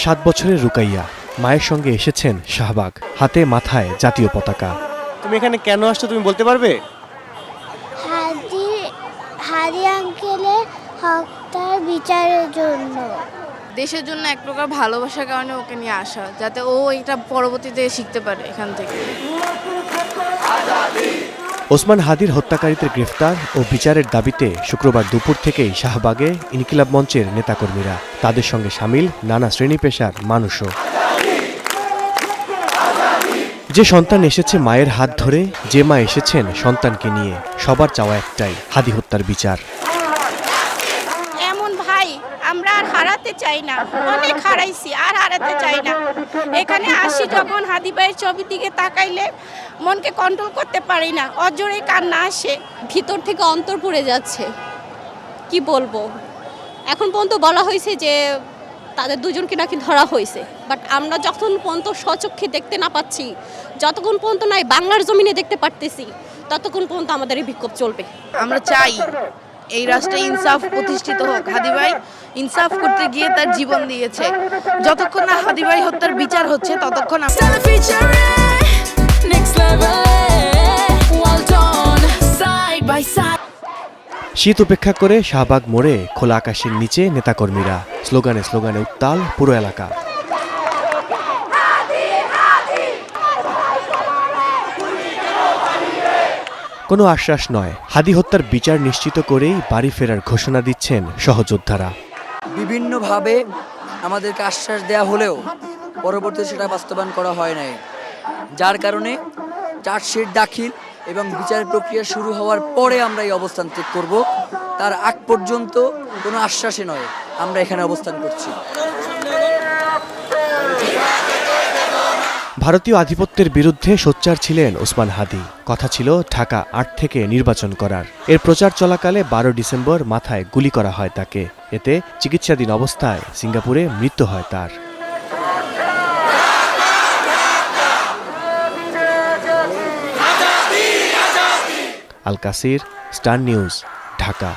7 বছরের রুকাইয়া মায়ের সঙ্গে এসেছেন শাহবাগ, হাতে মাথায় জাতীয় পতাকা। তুমি এখানে কেন আসছো তুমি বলতে পারবে? হাদি আঙ্কেলের হকটার বিচারের জন্য। দেশের জন্য এক প্রকার ভালোবাসার কারণে ওকে নিয়ে আসা, যাতে ও এটা পরবর্তীতে শিখতে পারে এখান থেকে। ওসমান হাদির হত্যাকারীদের গ্রেফতার ও বিচারের দাবিতে শুক্রবার দুপুর থেকেই শাহবাগে ইনকিলাব মঞ্চের নেতাকর্মীরা, তাদের সঙ্গে শামিল নানা শ্রেণী পেশার মানুষও। যে সন্তান এসেছে মায়ের হাত ধরে, যে মা এসেছেন সন্তানকে নিয়ে, সবার চাওয়া একটাই, হাদি হত্যার বিচার। এমন ভাই আমরা আর হারাতে চাই না, অনেক হারাইছি আর হারাতে চাই না। এখানে আসি যখন হাদি ভাইয়ের ছবির দিকে তাকাইলে মনকে কন্ট্রোল করতে পারি না, অজরে কান্না আসে, ভিতর থেকে অন্তর পুড়ে যাচ্ছে। কি বলবো, এখন পর্যন্ত বলা হয়েছে যে তাদের দুজনকে নাকি ধরা হয়েছে, বাট আমরা যতক্ষণ পর্যন্ত স্বচক্ষে দেখতে না পাচ্ছি, যতক্ষণ পর্যন্ত নাই বাংলার জমিনে দেখতে পারতেছি, ততক্ষণ পর্যন্ত আমাদের এই বিক্ষোভ চলবে। আমরা চাই এই রাষ্ট্রে ইনসাফ প্রতিষ্ঠিত হোক। হাদি ভাই ইনসাফ করতে গিয়ে তার জীবন দিয়েছে, যতক্ষণ না হাদি ভাই হত্যার বিচার হচ্ছে ততক্ষণ শীত উপেক্ষা করে শাহবাগ মোড়ে খোলা আকাশের নিচে নেতাকর্মীরা, স্লোগানে স্লোগানে উত্তাল পুরো এলাকা। কোনো আশ্বাস নয়, হাদি হত্যার বিচার নিশ্চিত করেই বাড়ি ফেরার ঘোষণা দিচ্ছেন সহযোদ্ধারা। বিভিন্নভাবে আমাদেরকে আশ্বাস দেয়া হলেও পরবর্তীতে সেটা বাস্তবায়ন করা হয় নাই, যার কারণে চার্জশিট দাখিল এবং বিচার প্রক্রিয়া শুরু হওয়ার পরে আমরা এই অবস্থান ত্যাগ করব। তার আগ পর্যন্ত কোনো আশ্বাসে নয় আমরা এখানে অবস্থান করছি। ভারতীয় আধিপত্যের বিরুদ্ধে সোচ্চার ছিলেন ওসমান হাদি। কথা ছিল ঢাকা ৮ থেকে নির্বাচন করার। এর প্রচার চলাকালে 12 ডিসেম্বর মাথায় গুলি করা হয় তাকে। এতে চিকিৎসাধীন অবস্থায় সিঙ্গাপুরে মৃত্যু হয় তার। আল কাসির, স্টার নিউজ, ঢাকা।